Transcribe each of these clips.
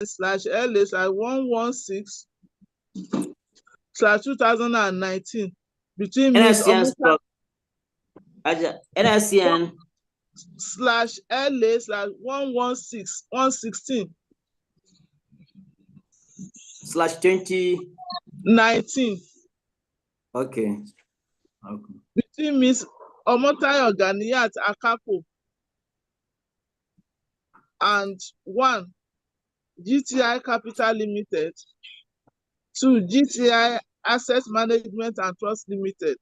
LA/116/2019 between Ms. NSCN NSCN /LA/116/116/2019. Okay. Between Ms. Omotayo Ganiyat Akapo and 1. GTI Capital Limited, 2. GTI Asset Management and Trust Limited,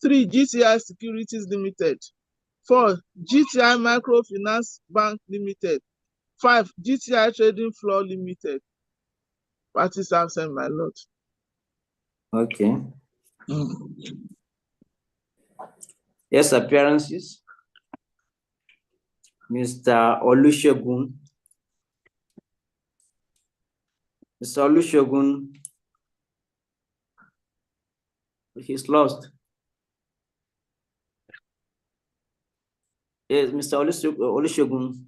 3. GTI Securities Limited, 4. GTI Microfinance Bank Limited, 5. GTI Trading Floor Limited. Parties absent, my lord. Okay. Yes, appearances. Mr. Olusegun. Mr. Olusegun. He's lost. Yes, Mr. Olusegun.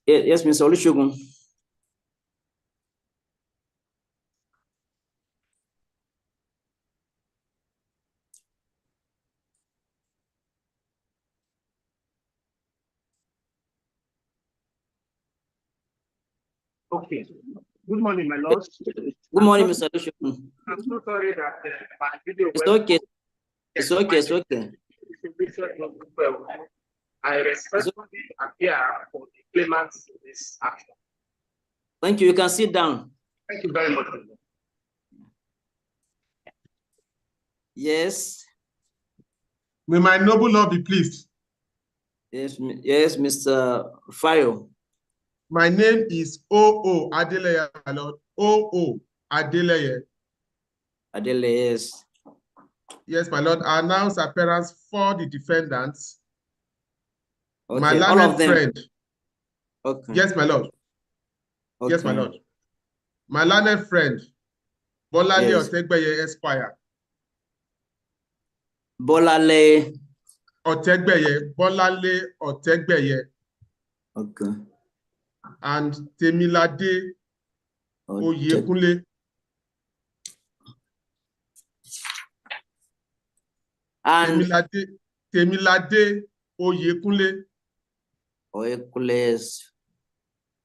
Yes, Mr. Olusegun. Okay. Good morning, my lord. Good morning, Mr. Olusegun. I'm so sorry that my video. It's okay. It's okay. It's okay. I respectfully appear for the claimants in this action. Thank you. You can sit down. Thank you very much. Yes. May my noble lord be pleased. Yes, Mr. Fayo. My name is O.O. Adeleye, my lord. O.O. Adeleye. Adeleye, yes. Yes, my lord. I announce appearance for the defendants. Okay, My all of learned them. friend. Okay. Yes, my lord. Okay. Yes, my lord. My learned friend, Bolale Yes. Otegbeye Esquire. Bolale Otegbeye, Bolale Otegbeye. Okay. And Temilade Oyekunle. And Temilade Oyekunle. Oyekunle, yes.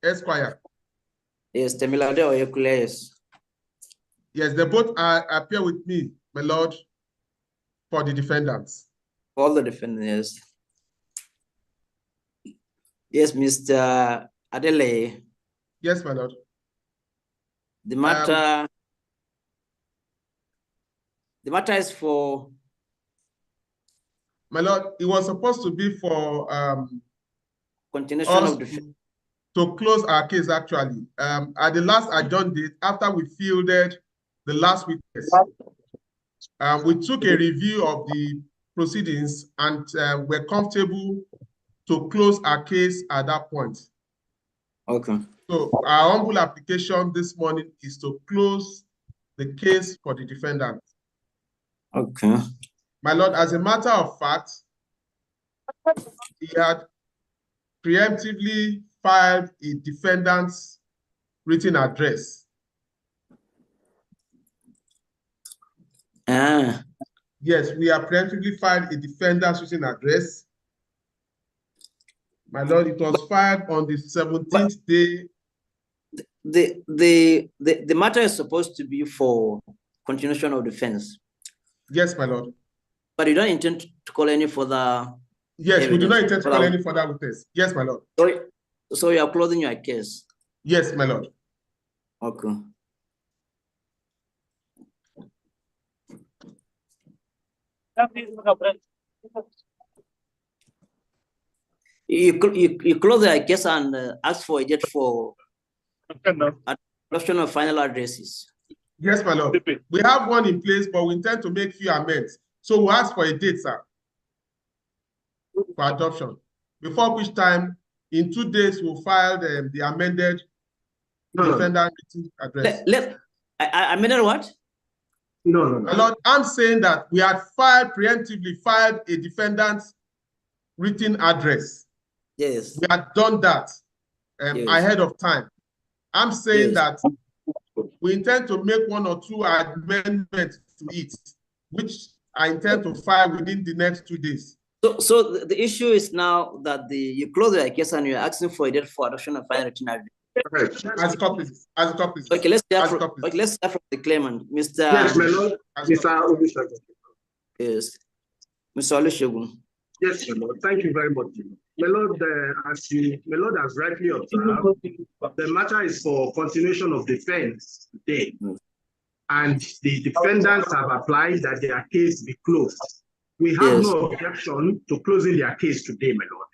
Esquire. Yes, Temilade Oyekunle, yes. Yes, they both appear with me, my lord, for the defendants. All the defendants, yes. Yes, Mr. Adeleye. Yes, my lord. The matter is for. My lord, it was supposed to be for continuation of the to close our case actually. At the last adjourned date, after we fielded the last witness, we took a review of the proceedings and we're comfortable to close our case at that point. Okay. So our humble application this morning is to close the case for the defendant. Okay. My lord, as a matter of fact, he had preemptively filed a defendant's written address. Yes, we have preemptively filed a defendant's written address. My lord, it was filed on the 17th day. The matter is supposed to be for continuation of defense. Yes, my lord. But you don't intend to call any further. Yes, evidence. We do not intend to call any further witness. Yes, my lord. So you are closing your case? Yes, my lord. Okay. You close the case and ask for a date for adoption of final addresses. Yes, my lord. We have one in place, but we intend to make few amendments. So we'll ask for a date, sir, for adoption. Before which time, in 2 days, we'll file the amended defendant written address. I mean what? No. My Lord, I'm saying that we had preemptively filed a defendant's written address. Yes. We had done that Yes. ahead of time. I'm saying Yes. that we intend to make 1 or 2 amendments to it, which I intend to file within the next 2 days. So the issue is now that you close your case and you're asking for a date for adoption of final written address. As copies. Okay, let's start from the claimant, Mr. Yes, my Lord. Mr. Olusegun. Yes, Mr. Olusegun. Yes, my Lord. Thank you very much. My Lord, my Lord has rightly observed, the matter is for continuation of defense today. And the defendants have applied that their case be closed. We have no objection to closing their case today, my Lord.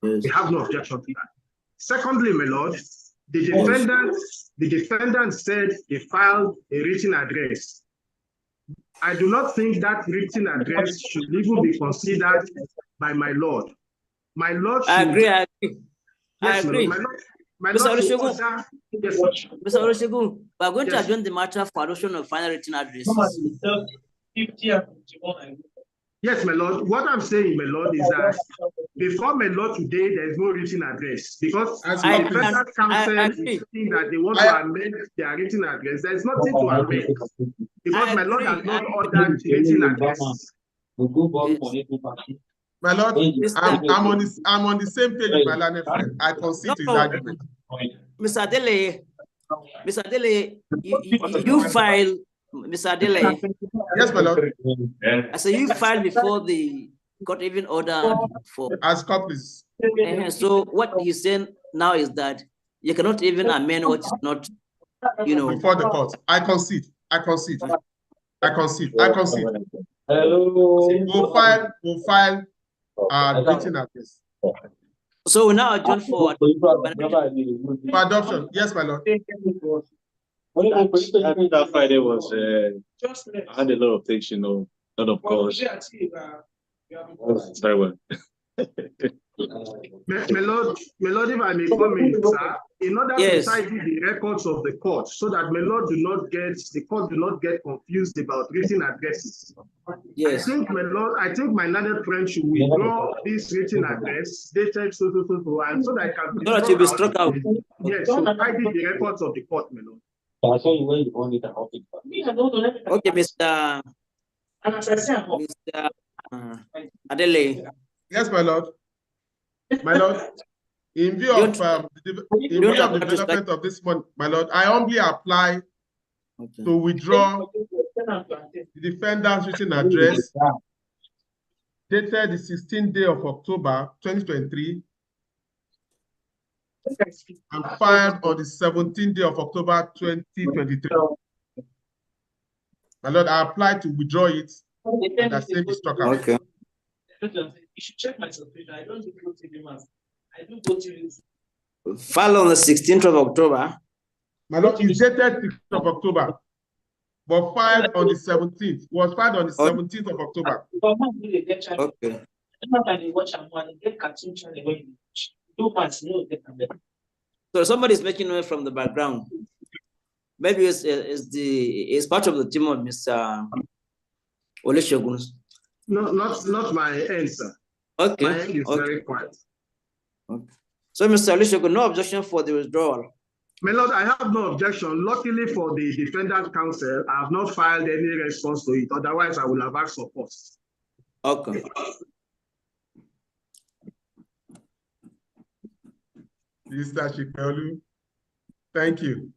Yes. We have no objection to that. Secondly, my Lord, the defendant said they filed a written address. I do not think that written address should even be considered by my Lord. My Lord should... I agree. Yes, I agree. My Lord should order... Yes, Mr. Olusegun, we are going to adjourn the matter for adoption of final written addresses. Yes, my Lord. What I'm saying, my Lord, is that before my Lord today, there is no written address because the defendant counsel is saying that they want to amend their written address. There is nothing to amend because my Lord has not ordered written address. My Lord, I'm on the same page with my learned friend. I concede to his argument. Mr. Adele, you file, Mr. Adele. Yes, my Lord. I say you filed before the court even ordered for... As copies. So what he's saying now is that you cannot even amend what is not, Before the court. I concede. Hello. We'll file written address. So now adjourn for adoption. Yes, my Lord. That Friday was I had a lot of things, a lot of calls. Very well. My Lord, if I may comment, sir, in order to tidy the records of the court, so that my Lord the court do not get confused about written addresses. Yes. I think my learned friend should withdraw this written address dated so, and so that I can be struck out. Yes, so tidy the records of the court, my Lord. Okay, Mr. Adele. Yes, my Lord. My Lord, in view of the development of this month, my Lord, I humbly apply to withdraw the defendant's written address dated the 16th day of October 2023 and filed on the 17th day of October 2023. My Lord, I apply to withdraw it and the same is struck out. Okay. You should check my subscription. I don't do TV months. I do go to File on the 16th of October. My Lord, it's dated 16th of October, but filed on the 17th. Was filed on the 17th of October. Okay. So somebody is making noise from the background. Maybe it's part of the team of Mr. Olusegun. No, not my answer. Okay. My end is very quiet. Okay. So, Mr. Olusegun, no objection for the withdrawal. My Lord, I have no objection. Luckily for the defendant counsel, I have not filed any response to it. Otherwise, I will have asked for post. Okay. Mr. Shikelu, thank you.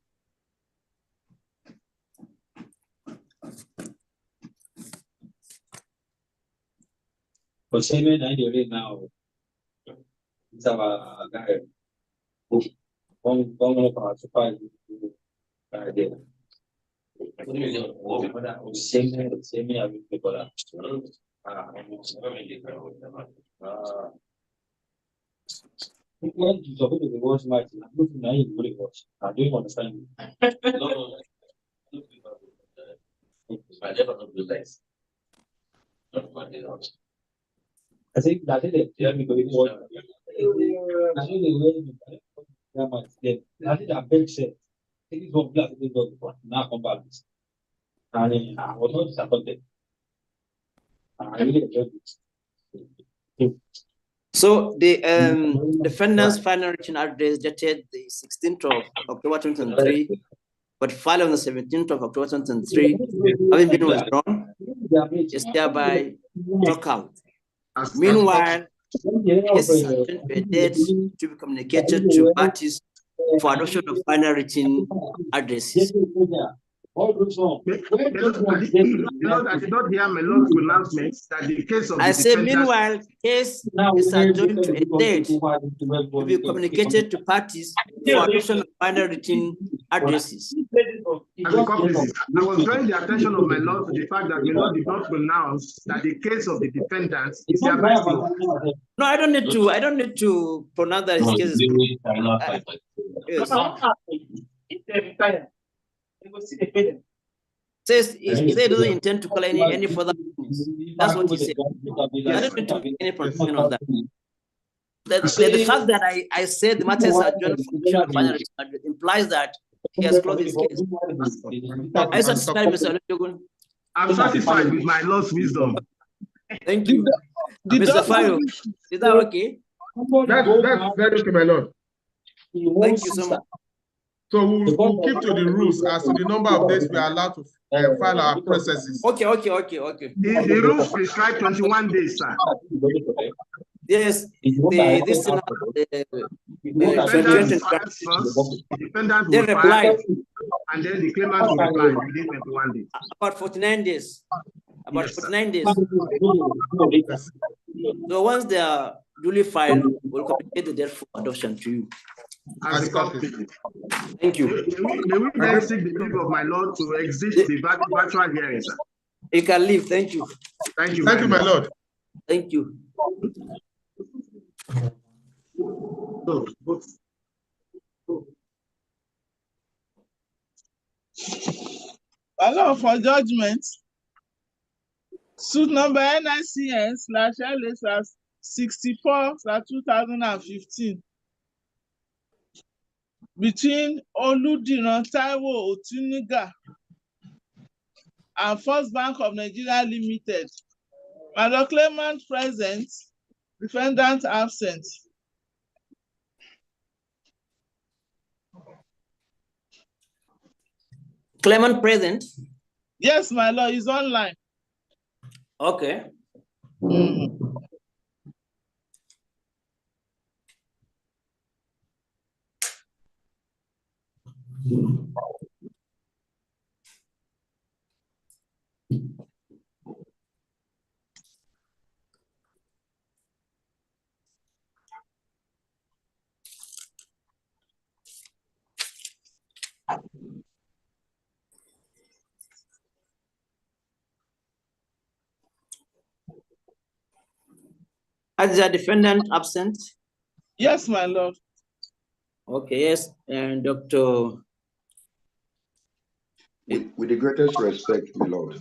But saying I do it now. It's our guy. One of the five. Same I will people that. When you talk to the words like I'm looking at you really watch. I don't understand. I never know the lights. I think that is it. Yeah, because it was. I think the way I think that big set. This is what black people do before. Now come back. And I was not disappointed. I really enjoyed it. So the defendant's final written address dated the 16th of October 2023, but filed on the 17th of October 2023, having been withdrawn, is hereby struck out. Meanwhile, cases are adjourned to a date to be communicated to parties for adoption of final written addresses. I did not hear my Lord's pronouncement that the case of I the say, defendant. meanwhile, case is adjourned to a date to be communicated to parties for adoption of final written addresses. As a copy, I was drawing the attention of my Lord to the fact that my Lord did not pronounce that the case of the defendant is their best law. No, I don't need to pronounce that his case is yes. Says he said he doesn't intend to call any further witness. That's what he said. I don't need to make any pronouncement on that. The fact that I said the matters are adjourned for the final written address implies that he has closed his case. Are you satisfied, Mr. Olusegun? I'm satisfied with my Lord's wisdom. Thank you. Mr. Fayo, is that okay? That's very okay, my lord. Thank you so much. So we'll keep to the rules as to the number of days we are allowed to file our processes. Okay. The rules prescribe 21 days, sir. Yes, this thing, Defendant they will replied file, and then the claimant will reply within 21 days. about 49 days. About Yes, 49 days. So once they are duly filed, we'll communicate the date for adoption to you. As a copy. Thank you. May we then seek the leave of my Lord to exit the virtual hearing, sir. You can leave. Thank you. Thank you. Thank you, my lord. Thank you. Allow for judgment. Suit number NICS/LA/64/2015 between Oludiran Taiwo Otuniga and First Bank of Nigeria Limited. Madam claimant present, defendant absent. Claimant present? Yes, my lord, is online. Okay. Is the defendant absent? Yes, my lord. Okay, yes, and Dr. With the greatest respect, my lord.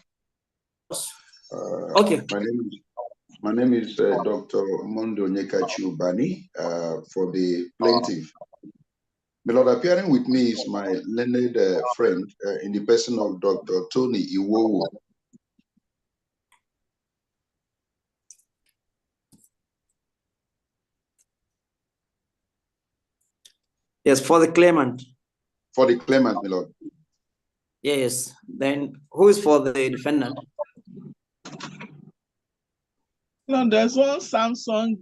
Okay. My name is Dr. Mondo Nyekachi Ubani for the plaintiff. My lord, appearing with me is my learned friend in the person of Dr. Tony Iwowo. Yes, for the claimant. For the claimant, my lord. Yes. Then who is for the defendant? No, there's one Samsung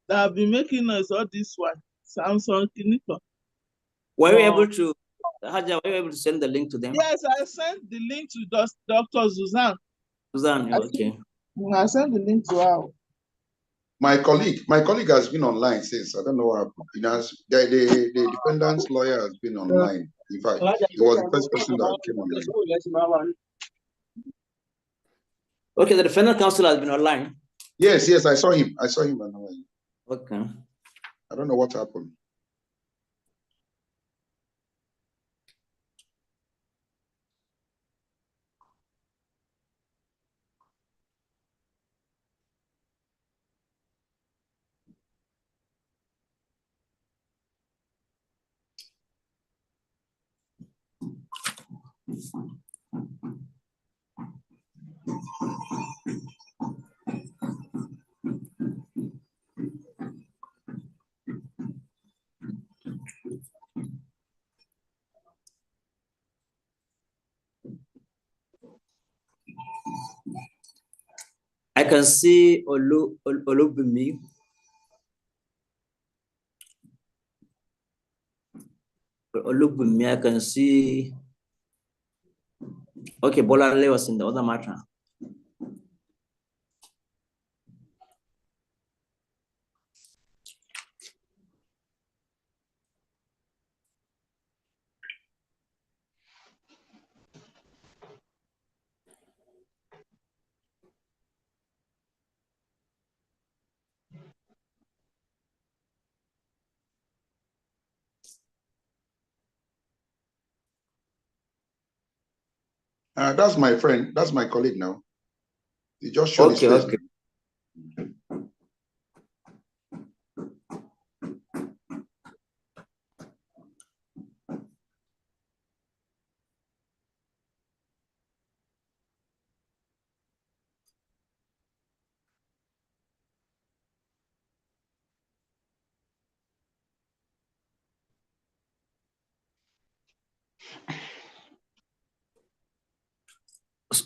that have been making us all this one. Samsung Kiniko. Were you able to, Haja, were you able to send the link to them? Yes, I sent the link to Dr. Suzanne. Suzanne, okay. I sent the link to her. My colleague has been online since. I don't know what happened. The defendant's lawyer has been online. In fact, he was the first person that came online. Okay, the defendant counsel has been online. Yes, I saw him. I saw him online. Okay. I don't know what happened. I can see Olubumi. Olubumi, I can see. Okay, Bolale was in the other matter. That's my friend. That's my colleague now. He just showed his face. Okay.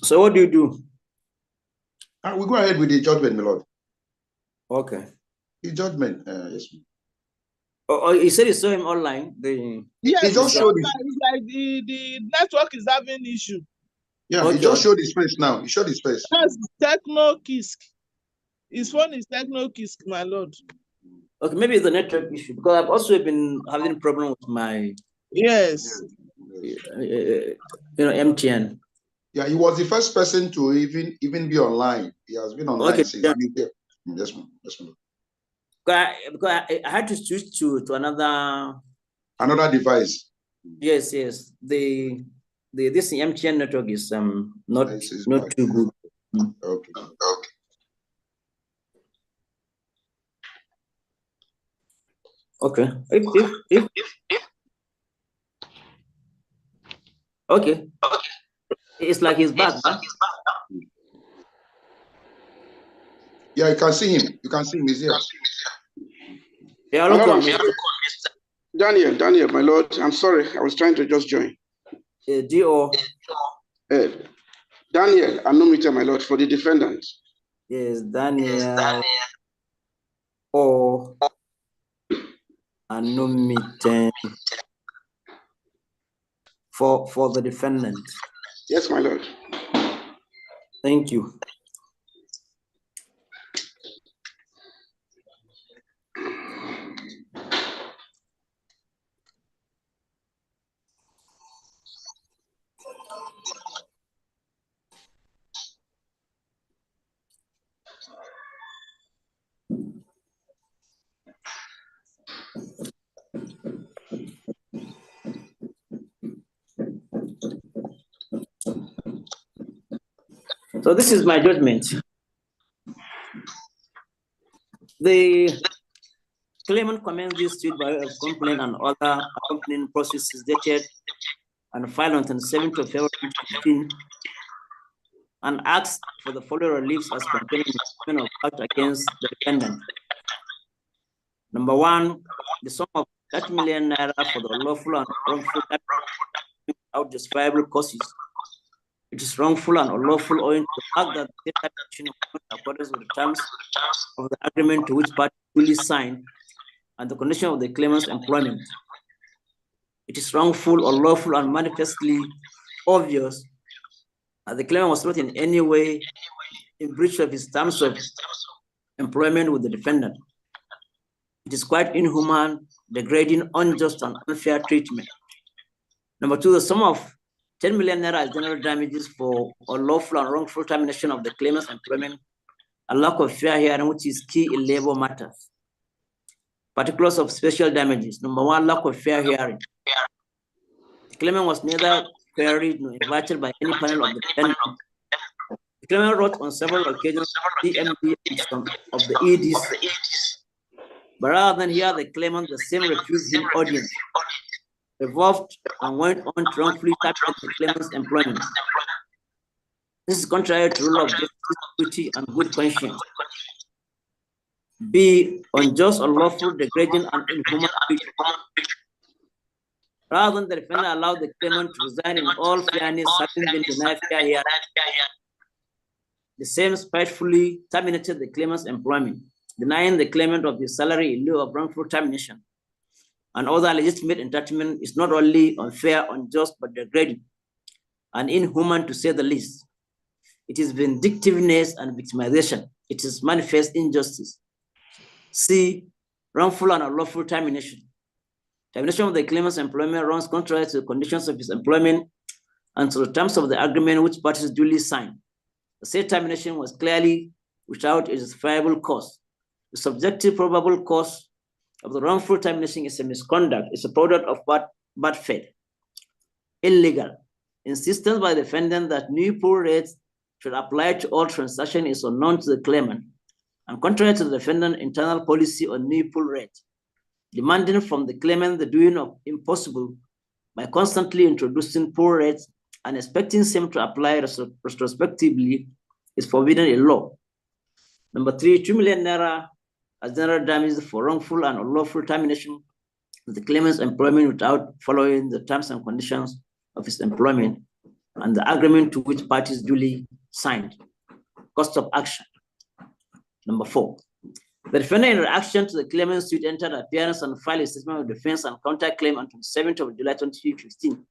So what do you do? We go ahead with the judgment, my lord. Okay. The judgment, yes. Oh, you said you saw him online. Yes, he just showed his... it's like the network is having issue. Yeah, okay, he just showed his face now. He showed his face. That's Techno Kisk. His phone is Techno Kisk, my lord. Okay, maybe it's a network issue because I've also been having a problem with my Yes. MTN. Yeah, he was the first person to even be online. He has been online since. Yeah. Yes, ma'am. Yes, ma'am. Because I had to switch to another device. Yes. This MTN network is not too good. Okay. Okay. If okay. It's like he's back. Yeah, you can see him. You can see him. He's here. Yeah, Daniel, my lord, I'm sorry. I was trying to just join. Daniel, Anumita, my lord, for the defendant. Yes, Daniel. Or Anumita for the defendant. Yes, my lord. Thank you. So this is my judgment. The claimant commenced this suit by a complaint and other accompanying processes dated and filed on 27th of February 2015 and asked for the following reliefs as contained in the statement of fact against the defendant. Number one, the sum of 30 million naira for the lawful and wrongful without justifiable causes. It is wrongful and unlawful owing to the fact that the application of accordance with the terms of the agreement to which party fully signed and the condition of the claimant's employment. It is wrongful, unlawful, and manifestly obvious that the claimant was not in any way in breach of his terms of employment with the defendant. It is quite inhuman, degrading, unjust, and unfair treatment. Number two, the sum of 10 million naira as general damages for unlawful and wrongful termination of the claimant's employment and lack of fair hearing, which is key in labor matters. Particulars of special damages. Number one, lack of fair hearing. The claimant was neither queried nor invited by any panel of the defendant. The claimant wrote on several occasions DMD of the EDs, but rather than hear the claimant, the same refused him audience. revoked and went on to wrongfully terminate the claimant's employment. This is contrary to rule of justice, equity, and good conscience. B, unjust, unlawful, degrading, and inhuman treatment. Rather than the defendant allow the claimant to resign in all fairness, having been denied fair hearing, the same spitefully terminated the claimant's employment, denying the claimant of his salary in lieu of wrongful termination. And other legitimate entitlement is not only unfair, unjust, but degrading and inhuman, to say the least. It is vindictiveness and victimization. It is manifest injustice. C, wrongful and unlawful termination. Termination of the claimant's employment runs contrary to the conditions of his employment and to the terms of the agreement which parties duly signed. The said termination was clearly without a justifiable cause. The subjective probable cause of the wrongful termination is a misconduct, is a product of bad faith. Illegal. Insistence by the defendant that new pool rates should apply to all transactions is unknown to the claimant and contrary to the defendant's internal policy on new pool rate. Demanding from the claimant the doing of impossible by constantly introducing pool rates and expecting same to apply retrospectively is forbidden in law. Number 3, 2 million naira as general damages for wrongful and unlawful termination of the claimant's employment without following the terms and conditions of his employment and the agreement to which parties duly signed. Cost of action. Number 4, the defendant in reaction to the claimant's suit entered appearance and filed a statement of defense and counterclaim on 27th of July 2015.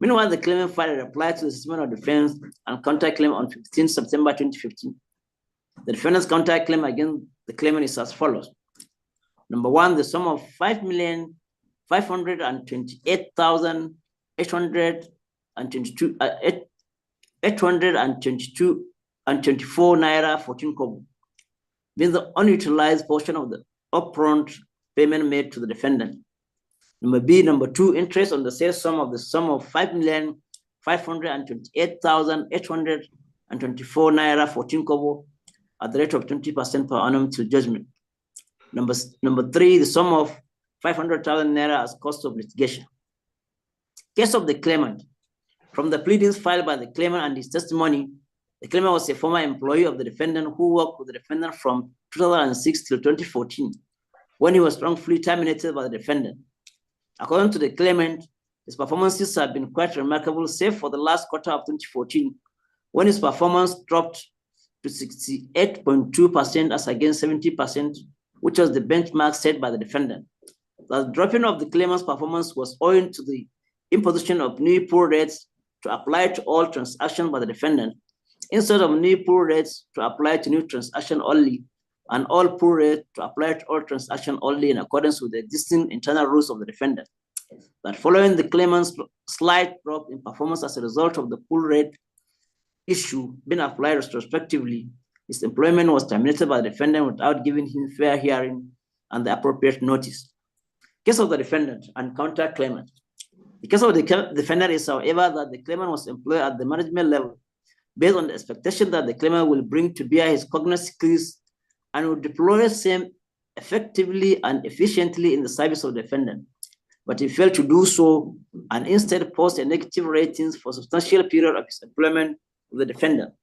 Meanwhile, the claimant filed a reply to the statement of defense and counterclaim on 15 September 2015. The defendant's counterclaim against the claimant is as follows. Number 1, the sum of 5,528,822.24 naira 14 kobo, being the unutilized portion of the upfront payment made to the defendant. Number B, number 2, interest on the same sum of 5,528,824 naira 14 kobo at the rate of 20% per annum till judgment. Number 3, the sum of 500,000 naira as cost of litigation. Case of the claimant. From the pleadings filed by the claimant and his testimony, the claimant was a former employee of the defendant who worked with the defendant from 2006 till 2014, when he was wrongfully terminated by the defendant. According to the claimant, his performances have been quite remarkable, save for the last quarter of 2014, when his performance dropped to 68.2% as against 70%, which was the benchmark set by the defendant. The dropping of the claimant's performance was owing to the imposition of new pool rates to apply to all transactions by the defendant, instead of new pool rates to apply to new transaction only, and all pool rates to apply to all transaction only in accordance with the existing internal rules of the defendant. That following the claimant's slight drop in performance as a result of the pool rate issue being applied retrospectively, his employment was terminated by the defendant without giving him fair hearing and the appropriate notice. Case of the defendant and counter-claimant. The case of the defendant is, however, that the claimant was employed at the management level based on the expectation that the claimant will bring to bear his cognizant skills and will deploy the same effectively and efficiently in the service of the defendant. But he failed to do so and instead posed a negative ratings for a substantial period of his employment with the defendant.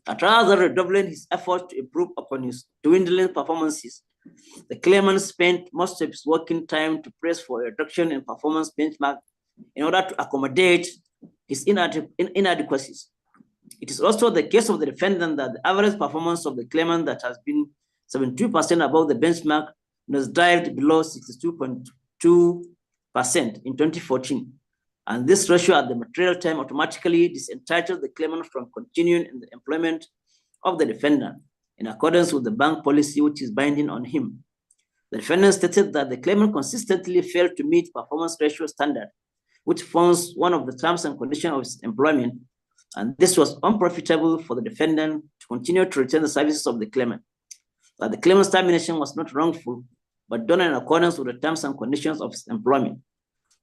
At rather redoubling his efforts to improve upon his dwindling performances, the claimant spent most of his working time to press for a reduction in performance benchmark in order to accommodate his inadequacies. It is also the case of the defendant that the average performance of the claimant that has been 72% above the benchmark has dived below 62.2% in 2014. And this ratio at the material time automatically disentitles the claimant from continuing in the employment of the defendant in accordance with the bank policy which is binding on him. The defendant stated that the claimant consistently failed to meet performance ratio standard, which forms one of the terms and conditions of his employment, and this was unprofitable for the defendant to continue to retain the services of the claimant. That the claimant's termination was not wrongful, but done in accordance with the terms and conditions of his employment.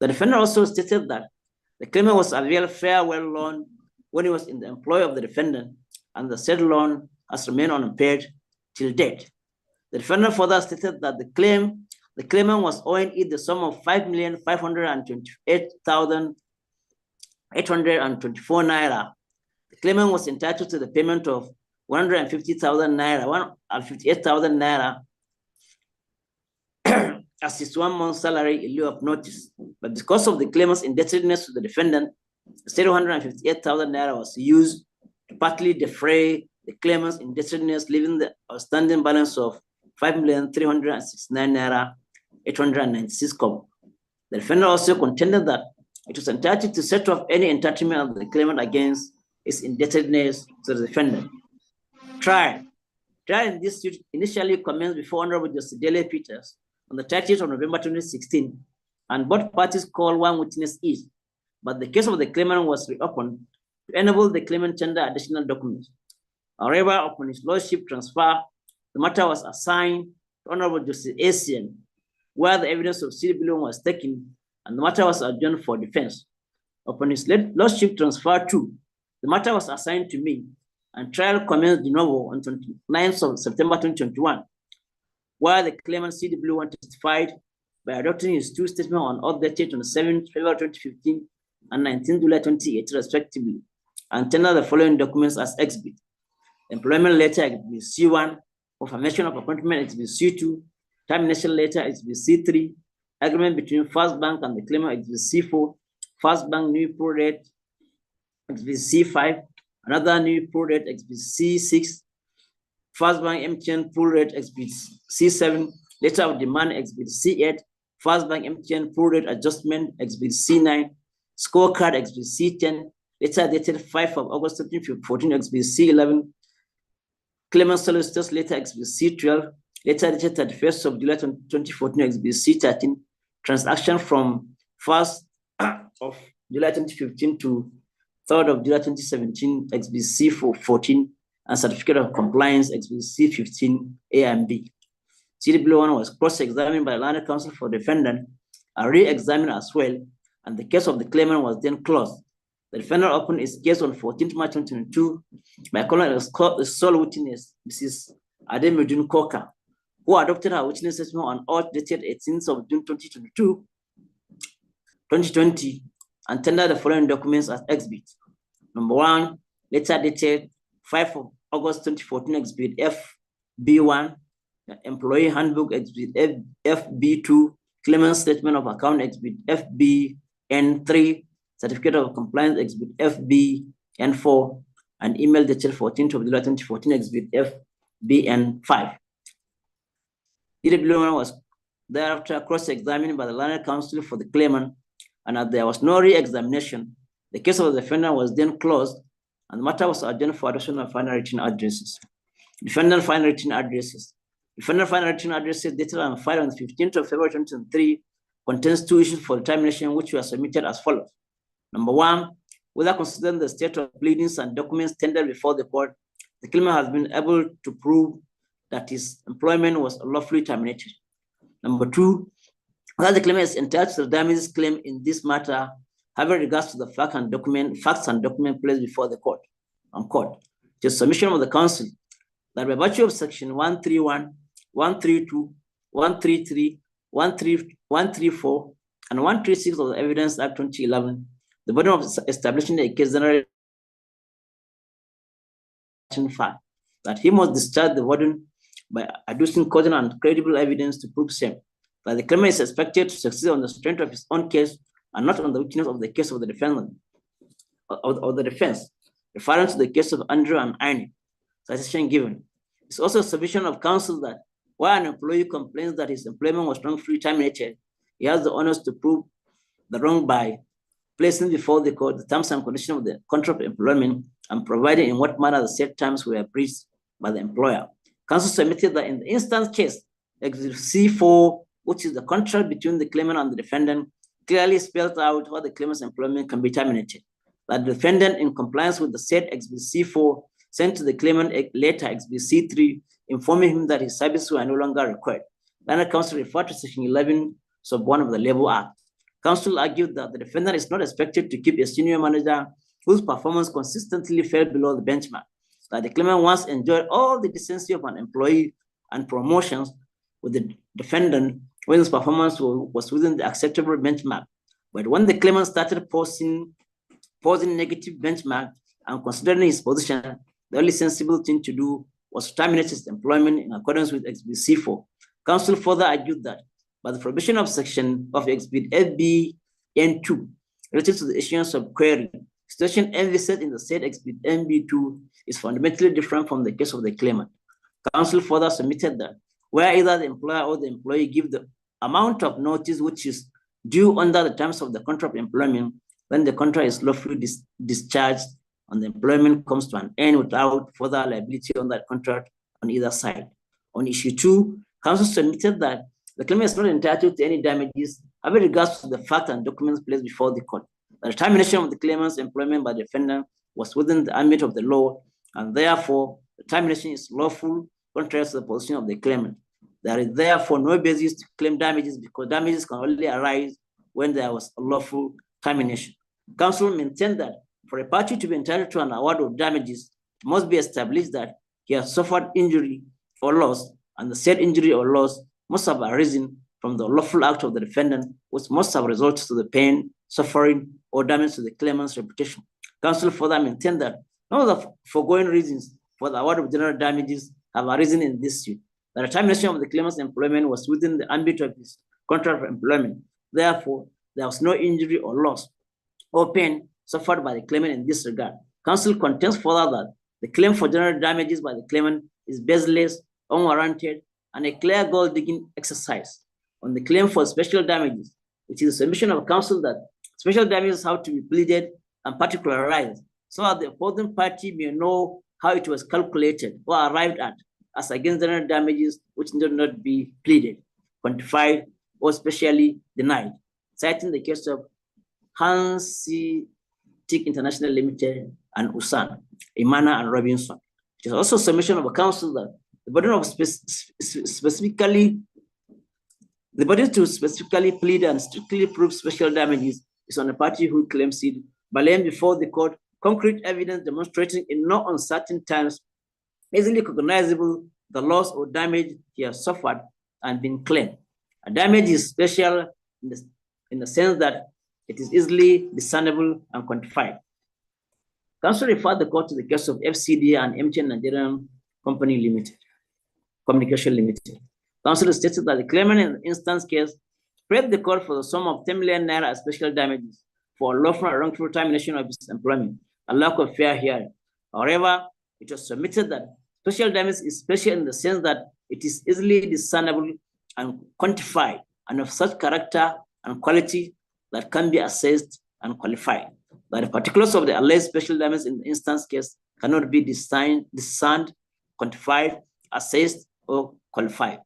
The defendant also stated that the claimant was availed farewell loan when he was in the employ of the defendant, and the said loan has remained unpaid till date. The defendant further stated that the claim the claimant was owing it the sum of 5,528,824 naira. The claimant was entitled to the payment of 150,000 naira, 158,000 naira as his 1 month salary in lieu of notice. But because of the claimant's indebtedness to the defendant, the said 158,000 naira was used to partly defray the claimant's indebtedness, leaving the outstanding balance of 5,369 naira 896 kobo. The defendant also contended that it was entitled to set off any entitlement of the claimant against its indebtedness to the defendant. Trial in this suit initially commenced before Honorable Justice Dele Peters on the 30th of November 2016, and both parties called one witness each, but the case of the claimant was reopened to enable the claimant tender additional documents. However, upon his lordship transfer, the matter was assigned to Honorable Justice Asian, where the evidence of CW was taken, and the matter was adjourned for defense. Upon his lordship transfer too, the matter was assigned to me, and trial commenced de novo on 29th of September 2021, where the claimant CW testified by adopting his two statements on oath dated on 7th February 2015 and 19th July 2018 respectively, and tendered the following documents as exhibit: employment letter exhibit C1, confirmation of appointment exhibit C2, termination letter exhibit C3, agreement between First Bank and the claimant exhibit C4, First Bank new pro rate exhibit C5, another new pro rate exhibit C6, First Bank MTN full rate exhibit C7, letter of demand exhibit C8, First Bank MTN full rate adjustment exhibit C9, scorecard exhibit C10, letter dated 5 of August 2014 exhibit C11, claimant solicitors letter exhibit C12, letter dated 31st of July 2014 exhibit C13, transaction from 1st of July 2015 to 3rd of July 2017 exhibit C14, and certificate of compliance exhibit C15 A and B. CW1 was cross-examined by the learned counsel for defendant and re-examined as well, and the case of the claimant was then closed. The defendant opened his case on 14th March 2022 by calling the sole witness, Mrs. Ademudin Koka, who adopted her witness statement on oath dated 18th of June 2020, and tendered the following documents as exhibit. Number 1, letter dated 5 of August 2014 exhibit FB1, employee handbook exhibit FB2, claimant statement of account exhibit FBN3, certificate of compliance exhibit FBN4, and email dated 14th of July 2014 exhibit FBN5. CW1 was thereafter cross-examined by the learned counsel for the claimant, and as there was no re-examination, the case of the defendant was then closed, and the matter was adjourned for adoption of final written addresses. Defendant final written addresses. Defendant final written addresses dated and filed on the 15th of February 2003 contains 2 issues for determination which were submitted as follows. Number 1, whether considering the state of pleadings and documents tendered before the court, the claimant has been able to prove that his employment was unlawfully terminated. Number 2, whether the claimant is entitled to the damages claim in this matter, having regards to the facts and document placed before the court. On court, it is submission of the counsel that by virtue of section 131, 132, 133, 134, and 136 of the Evidence Act 2011, the burden of establishing a case generally that he must discharge the burden by adducing cogent and credible evidence to prove same, that the claimant is expected to succeed on the strength of his own case and not on the weakness of the case of the defendant or the defense, referring to the case of Andrew and Annie. Citation given. It's also a submission of counsel that while an employee complains that his employment was wrongfully terminated, he has the honors to prove the wrong by placing before the court the terms and conditions of the contract of employment and providing in what manner the said terms were breached by the employer. Counsel submitted that in the instance case, Exhibit C4, which is the contract between the claimant and the defendant, clearly spells out how the claimant's employment can be terminated. That the defendant, in compliance with the said Exhibit C4, sent to the claimant a letter, Exhibit C3, informing him that his services were no longer required. Then counsel referred to Section 11, sub 1 of the Labor Act. Counsel argued that the defendant is not expected to keep a senior manager whose performance consistently fell below the benchmark. That the claimant once enjoyed all the decency of an employee and promotions with the defendant when his performance was within the acceptable benchmark. But when the claimant started posing negative benchmark and considering his position, the only sensible thing to do was to terminate his employment in accordance with Exhibit C4. Counsel further argued that by the provision of section of Exhibit FBN2 related to the issuance of query, situation envisaged in the said Exhibit MB2 is fundamentally different from the case of the claimant. Counsel further submitted that where either the employer or the employee give the amount of notice which is due under the terms of the contract of employment, then the contract is lawfully discharged and the employment comes to an end without further liability on that contract on either side. On issue 2, counsel submitted that the claimant is not entitled to any damages having regards to the fact and documents placed before the court. The termination of the claimant's employment by the defendant was within the ambit of the law, and therefore the termination is lawful contrary to the position of the claimant. There is therefore no basis to claim damages because damages can only arise when there was a lawful termination. Counsel maintained that for a party to be entitled to an award of damages, it must be established that he has suffered injury or loss, and the said injury or loss must have arisen from the lawful act of the defendant, which must have resulted to the pain, suffering, or damage to the claimant's reputation. Counsel further maintained that none of the foregoing reasons for the award of general damages have arisen in this suit. The termination of the claimant's employment was within the ambit of his contract of employment. Therefore, there was no injury or loss or pain suffered by the claimant in this regard. Counsel contends further that the claim for general damages by the claimant is baseless, unwarranted, and a clear gold-digging exercise. On the claim for special damages, it is a submission of counsel that special damages have to be pleaded and particularized so that the opposing party may know how it was calculated or arrived at as against general damages which need not be pleaded, quantified, or specially denied, citing the case of Hansi Tick International Limited and Usan, Imana and Robinson. It is also a submission of a counsel that the burden of specifically plead and strictly prove special damages is on a party who claims it by laying before the court concrete evidence demonstrating in no uncertain terms easily recognizable the loss or damage he has suffered and been claimed. A damage is special in the sense that it is easily discernible and quantified. Counsel referred the court to the case of FCD and MTN Nigerian Company Limited, Communication Limited. Counsel stated that the claimant in the instance case paid the court for the sum of 10 million naira as special damages for lawful and wrongful termination of his employment and lack of fair hearing. However, it was submitted that special damage is special in the sense that it is easily discernible and quantified and of such character and quality that can be assessed and qualified. That the particulars of the alleged special damage in the instance case cannot be discerned, quantified, assessed, or qualified.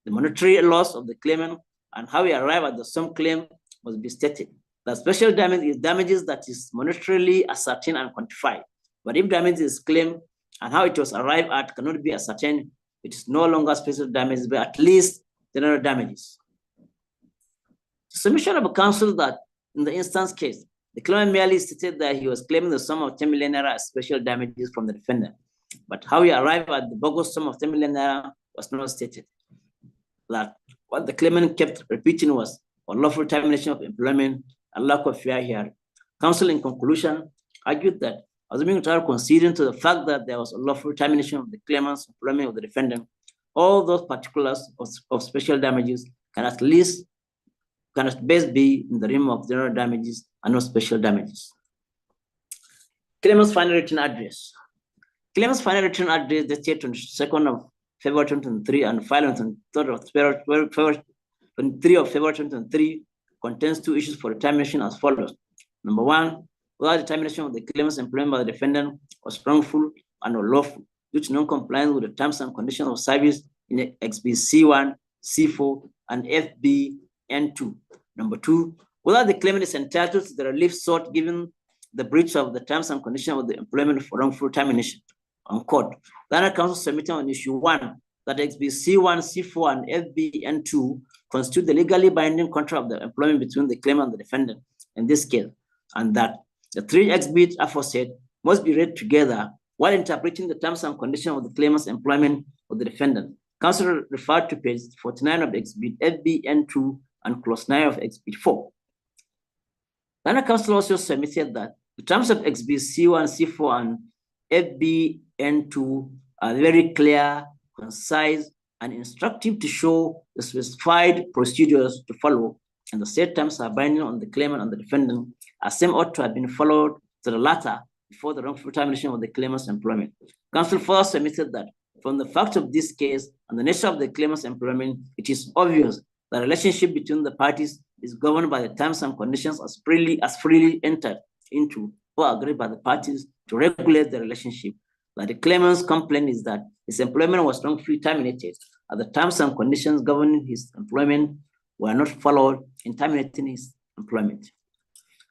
The monetary loss of the claimant and how he arrived at the sum claim must be stated. The special damage is damages that is monetarily ascertained and quantified. But if damage is claimed and how it was arrived at cannot be ascertained, it is no longer special damage, but at least general damages. The submission of a counsel that in the instance case, the claimant merely stated that he was claiming the sum of 10 million naira as special damages from the defendant. But how he arrived at the bogus sum of 10 million naira was not stated. That what the claimant kept repeating was unlawful termination of employment and lack of fair hearing. Counsel, in conclusion, argued that, assuming without conceding to the fact that there was unlawful termination of the claimant's employment of the defendant, all those particulars of special damages can at best be in the realm of general damages and not special damages. Claimant's final written address. Claimant's final written address dated 22nd of February 2023 and filed on 23rd of February 2023 contains two issues for determination as follows. Number one, whether the termination of the claimant's employment by the defendant was wrongful and unlawful due to non-compliance with the terms and conditions of service in Exhibit C1, C4, and FBN2. Number two, whether the claimant is entitled to the relief sought given the breach of the terms and conditions of the employment for wrongful termination. Unquote. The other counsel submitted on issue 1 that Exhibit C1, C4, and FBN2 constitute the legally binding contract of the employment between the claimant and the defendant in this case, and that the three exhibits aforesaid must be read together while interpreting the terms and conditions of the claimant's employment of the defendant. Council referred to page 49 of Exhibit FBN2 and clause 9 of Exhibit 4. Ghana Council also submitted that the terms of Exhibit C1, C4, and FBN2 are very clear, concise, and instructive to show the specified procedures to follow, and the said terms are binding on the claimant and the defendant, as same ought to have been followed to the latter before the wrongful termination of the claimant's employment. Council further submitted that from the fact of this case and the nature of the claimant's employment, it is obvious that the relationship between the parties is governed by the terms and conditions as freely entered into or agreed by the parties to regulate the relationship. That the claimant's complaint is that his employment was wrongfully terminated, and the terms and conditions governing his employment were not followed in terminating his employment.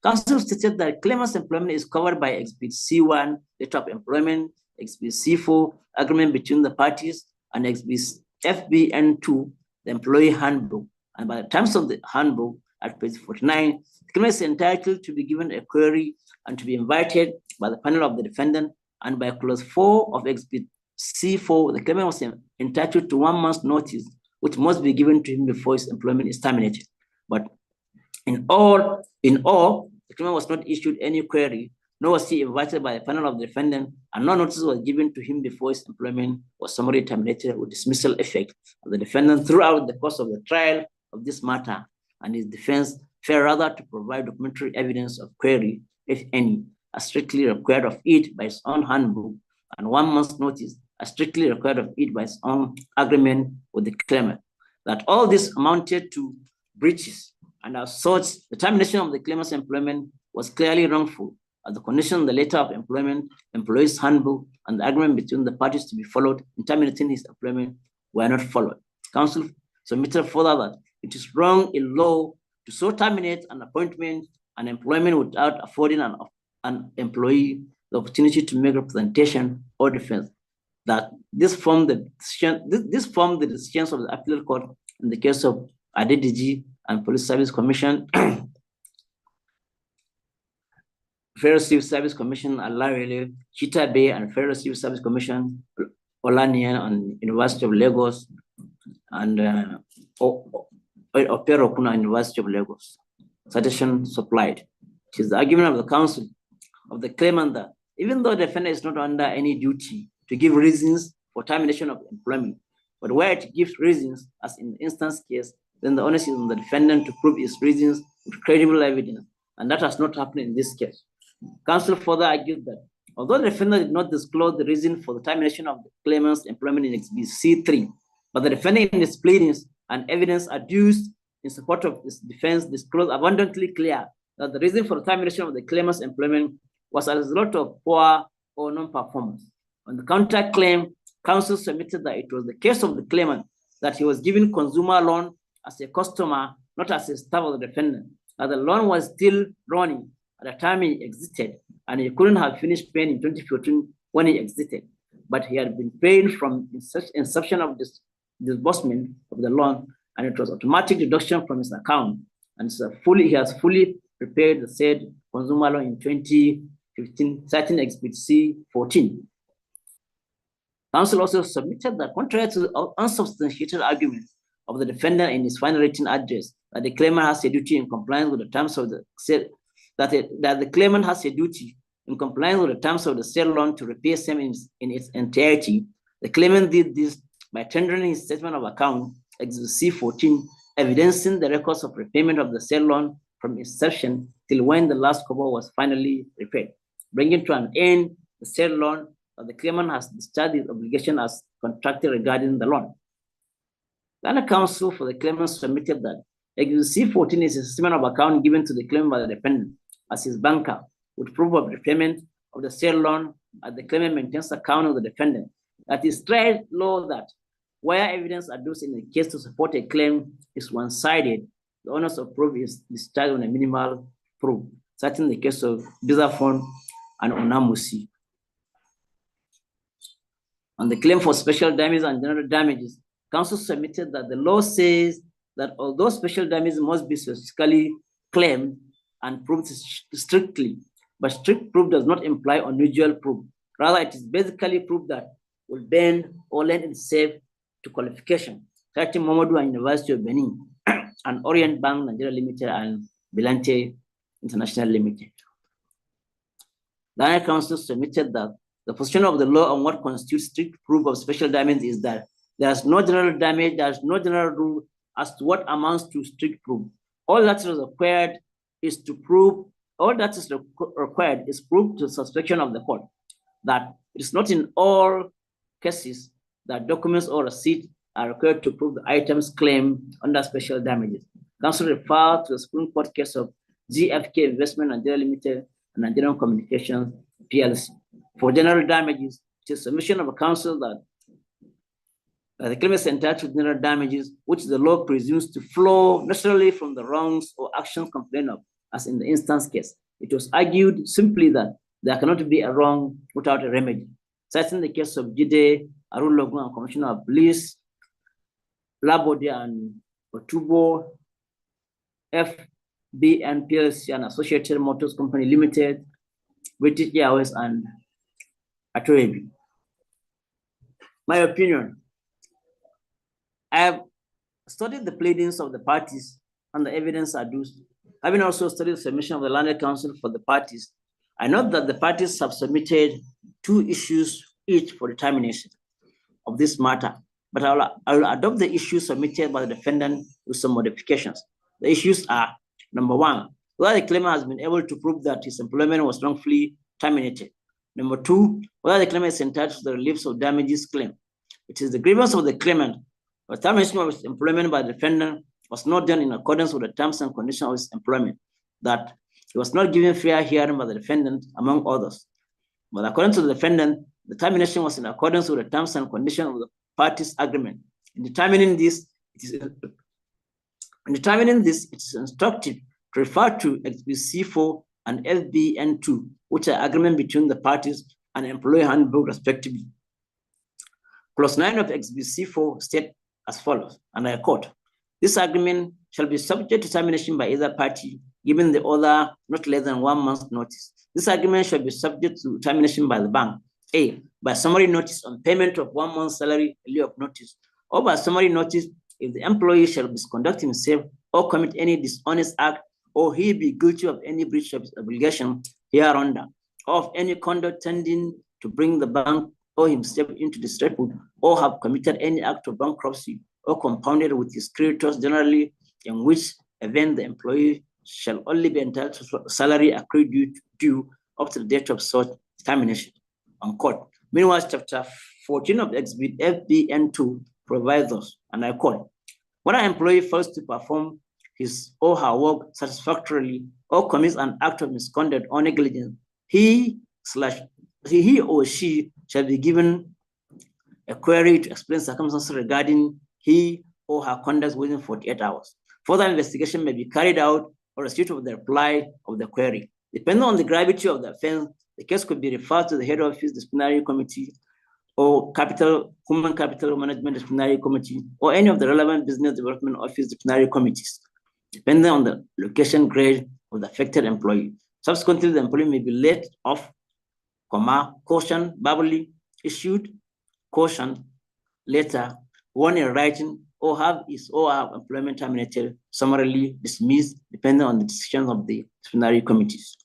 Council stated that claimant's employment is covered by Exhibit C1, date of employment, Exhibit C4, agreement between the parties, and Exhibit FBN2, the employee handbook. And by the terms of the handbook at page 49, the claimant is entitled to be given a query and to be invited by the panel of the defendant. And by clause 4 of Exhibit C4, the claimant was entitled to 1 month's notice, which must be given to him before his employment is terminated. But in all, the claimant was not issued any query, nor was he invited by the panel of the defendant, and no notice was given to him before his employment was summarily terminated with dismissal effect of the defendant throughout the course of the trial of this matter, and his defense failed rather to provide documentary evidence of query, if any, as strictly required of it by its own handbook, and 1 month's notice as strictly required of it by its own agreement with the claimant. That all this amounted to breaches, and as such, the termination of the claimant's employment was clearly wrongful, as the condition in the letter of employment, employee's handbook, and the agreement between the parties to be followed in terminating his employment were not followed. Council submitted further that it is wrong in law to so terminate an appointment and employment without affording an employee the opportunity to make representation or defense. That this formed the decisions of the appellate court in the case of Adediji and Police Service Commission, Federal Civil Service Commission, Alarele, Chita Bay, and Federal Civil Service Commission, Olanian, and University of Lagos, and Opero Kuna, University of Lagos. Citation supplied. It is the argument of the council of the claimant that even though the defendant is not under any duty to give reasons for termination of employment, but where it gives reasons, as in the instance case, then the onus is on the defendant to prove his reasons with credible evidence, and that has not happened in this case. Counsel further argued that although the defendant did not disclose the reason for the termination of the claimant's employment in Exhibit C3, but the defendant in his pleadings and evidence adduced in support of his defense disclosed abundantly clear that the reason for the termination of the claimant's employment was as a result of poor or non-performance. On the counterclaim, counsel submitted that it was the case of the claimant that he was given consumer loan as a customer, not as a staff of the defendant, that the loan was still running at the time he exited, and he couldn't have finished paying in 2014 when he exited, but he had been paying from inception of this disbursement of the loan, and it was automatic deduction from his account, and so he has fully prepared the said consumer loan in 2015, citing Exhibit C14. Counsel also submitted that contrary to the unsubstantiated argument of the defendant in his final written address, that the claimant has a duty in compliance with the terms of the that the claimant has a duty in compliance with the terms of the sale loan to repay same in its entirety. The claimant did this by tendering his statement of account, Exhibit C14, evidencing the records of repayment of the sale loan from inception till when the last kobo was finally repaid, bringing to an end the sale loan that the claimant has discharged his obligation as contracted regarding the loan. Ghana counsel for the claimant submitted that Exhibit C14 is a statement of account given to the claimant by the defendant as his banker with proof of repayment of the sale loan, as the claimant maintains account of the defendant. That is straight law that where evidence adduced in the case to support a claim is one-sided, the onus of proof is discharged on a minimal proof, such in the case of Bizafon and Onamusi. On the claim for special damages and general damages, counsel submitted that the law says that although special damages must be specifically claimed and proved strictly, but strict proof does not imply unusual proof. Rather, it is basically proof that will bend or lend itself to qualification, citing Mamadou and University of Benin, and Orient Bank Nigeria Limited and Bilante International Limited. The National Council submitted that the position of the law on what constitutes strict proof of special damage is that there is no general damage, there is no general rule as to what amounts to strict proof. All that is required is to prove, all that is required is proof to the satisfaction of the court that it is not in all cases that documents or receipts are required to prove the items claimed under special damages. Council referred to the Supreme Court case of GFK Investment Nigeria Limited and Nigerian Communications PLC. For general damages, it is submission of a council that the claim is entitled to general damages, which the law presumes to flow naturally from the wrongs or actions complained of, as in the instance case. It was argued simply that there cannot be a wrong without a remedy. Citing the case of Jide, Arulogun, and Commissioner of Police, Labode and Otubo, FBN PLC and Associated Motors Company Limited, British Airways, and Atoebi. My opinion, I have studied the pleadings of the parties and the evidence adduced. Having also studied the submission of the Landed Council for the parties, I note that the parties have submitted 2 issues each for determination of this matter, but I will adopt the issues submitted by the defendant with some modifications. The issues are, number 1, whether the claimant has been able to prove that his employment was wrongfully terminated. Number 2, whether the claimant is entitled to the reliefs of damages claim. It is the grievance of the claimant, but termination of his employment by the defendant was not done in accordance with the terms and conditions of his employment, that he was not given fair hearing by the defendant, among others. But according to the defendant, the termination was in accordance with the terms and conditions of the parties' agreement. In determining this, it is instructive to refer to Exhibit C4 and FBN2, which are agreement between the parties and employee handbook respectively. Clause 9 of Exhibit C4 state as follows, and I quote, "This agreement shall be subject to termination by either party, given the other not less than 1 month's notice. This agreement shall be subject to termination by the bank, A, by summary notice on payment of 1 month's salary in lieu of notice, or by summary notice if the employee shall misconduct himself or commit any dishonest act, or he be guilty of any breach of his obligation hereunder, or of any conduct tending to bring the bank or himself into disrepute, or have committed any act of bankruptcy or compounded with his creditors generally, in which event the employee shall only be entitled to salary accrued due up to the date of such termination." Unquote. Meanwhile, Chapter 14 of Exhibit FBN2 provides us, and I quote, "When an employee fails to perform his or her work satisfactorily or commits an act of misconduct or negligence, he or she shall be given a query to explain circumstances regarding he or her conduct within 48 hours. Further investigation may be carried out or receipt of the reply of the query. Depending on the gravity of the offense, the case could be referred to the head office disciplinary committee or human capital management disciplinary committee or any of the relevant business development office disciplinary committees, depending on the location grade of the affected employee. Subsequently, the employee may be let off, caution verbally issued, caution letter, one in writing, or have his or her employment terminated, summarily dismissed, depending on the decisions of the disciplinary committees.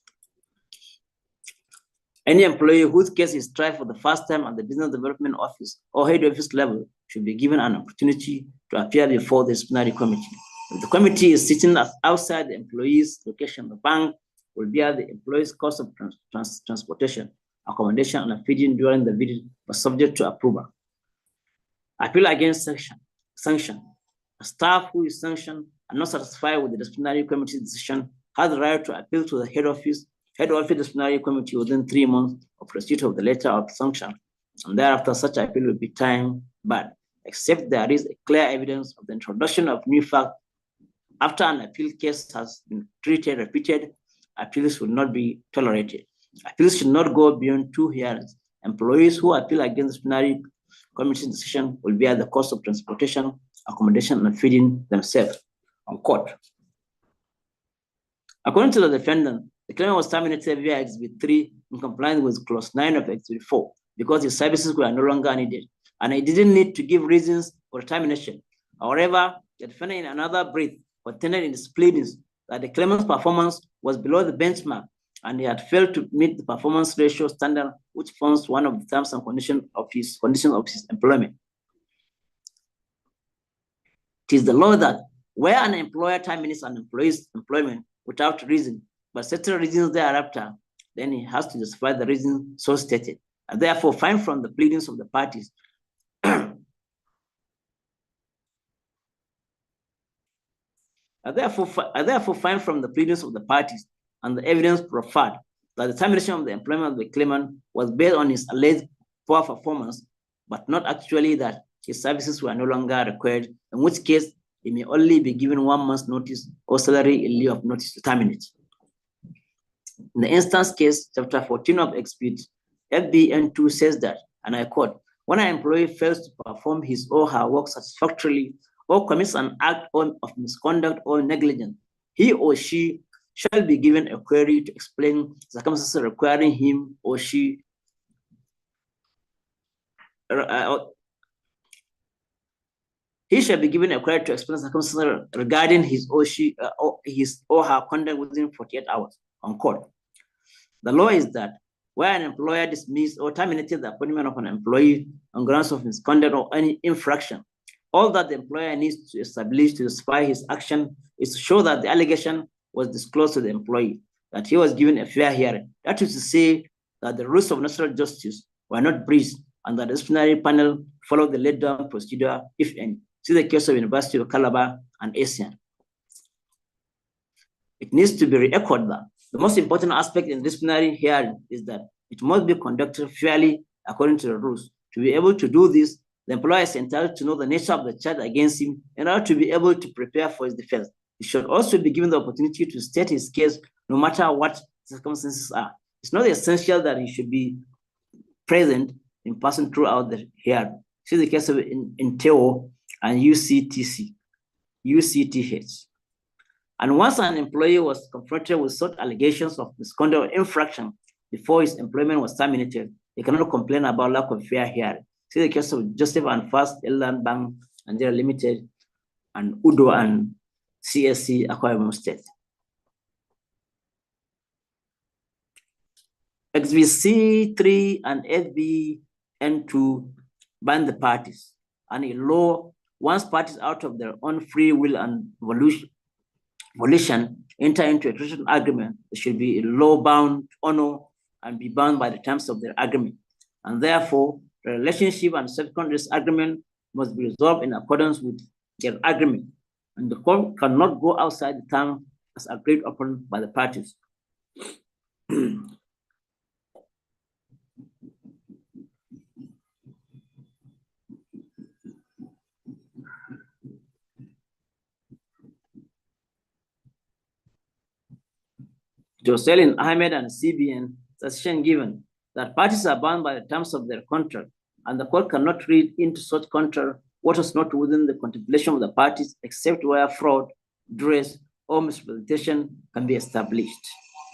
Any employee whose case is tried for the first time at the business development office or head office level should be given an opportunity to appear before the disciplinary committee. If the committee is sitting outside the employee's location, the bank will bear the employee's cost of transportation, accommodation, and feeding during the visit, but subject to approval. Appeal against sanction. A staff who is sanctioned and not satisfied with the disciplinary committee's decision has the right to appeal to the head office disciplinary committee within 3 months of receipt of the letter of sanction, and thereafter such appeal will be time-barred, except there is a clear evidence of the introduction of new fact. After an appeal case has been repeated, appeals will not be tolerated. Appeals should not go beyond 2 hearings. Employees who appeal against disciplinary committee's decision will bear the cost of transportation, accommodation, and feeding themselves. Unquote. According to the defendant, the claimant was terminated via Exhibit 3 in compliance with Clause 9 of Exhibit 4 because his services were no longer needed, and he didn't need to give reasons or termination. However, the defendant in another brief contended in his pleadings that the claimant's performance was below the benchmark and he had failed to meet the performance ratio standard, which forms one of the terms and conditions of his employment. It is the law that where an employer terminates an employee's employment without reason, but certain reasons thereafter, then he has to justify the reason so stated, and therefore find from the pleadings of the parties. I therefore find from the pleadings of the parties and the evidence proffered that the termination of the employment of the claimant was based on his alleged poor performance, but not actually that his services were no longer required, in which case he may only be given 1 month's notice or salary in lieu of notice to terminate. In the instance case, chapter 14 of Expedient FBN2 says that, and I quote, when an employee fails to perform his or her work satisfactorily or commits an act of misconduct or negligence, he or she shall be given a query to explain circumstances requiring him or she he shall be given a query to explain circumstances regarding his or her conduct within 48 hours, unquote. The law is that where an employer dismissed or terminated the appointment of an employee on grounds of misconduct or any infraction, all that the employer needs to establish to justify his action is to show that the allegation was disclosed to the employee, that he was given a fair hearing. That is to say that the rules of natural justice were not breached and that the disciplinary panel followed the laid down procedure, if any. See the case of University of Calabar and ASEAN. It needs to be re-echoed that the most important aspect in disciplinary hearing is that it must be conducted fairly according to the rules. To be able to do this, the employer is entitled to know the nature of the charge against him in order to be able to prepare for his defense. He should also be given the opportunity to state his case no matter what circumstances are. It's not essential that he should be present in person throughout the hearing. See the case of Inteo and UCTH. And once an employee was confronted with such allegations of misconduct or infraction before his employment was terminated, he cannot complain about lack of fair hearing. See the case of Joseph and First Inland Bank Nigeria Limited and Udo and CSC Akwa Ibom State. XVC3 and FBN2 ban the parties, and in law, once parties out of their own free will and volition enter into a treaty agreement, they should be law-bound, honor, and be bound by the terms of their agreement. And therefore, the relationship and subsequent agreement must be resolved in accordance with their agreement, and the court cannot go outside the term as agreed upon by the parties. Jocelyn Ahmed and CBN suggestion given that parties are bound by the terms of their contract, and the court cannot read into such contract what is not within the contemplation of the parties, except where fraud, duress, or misrepresentation can be established.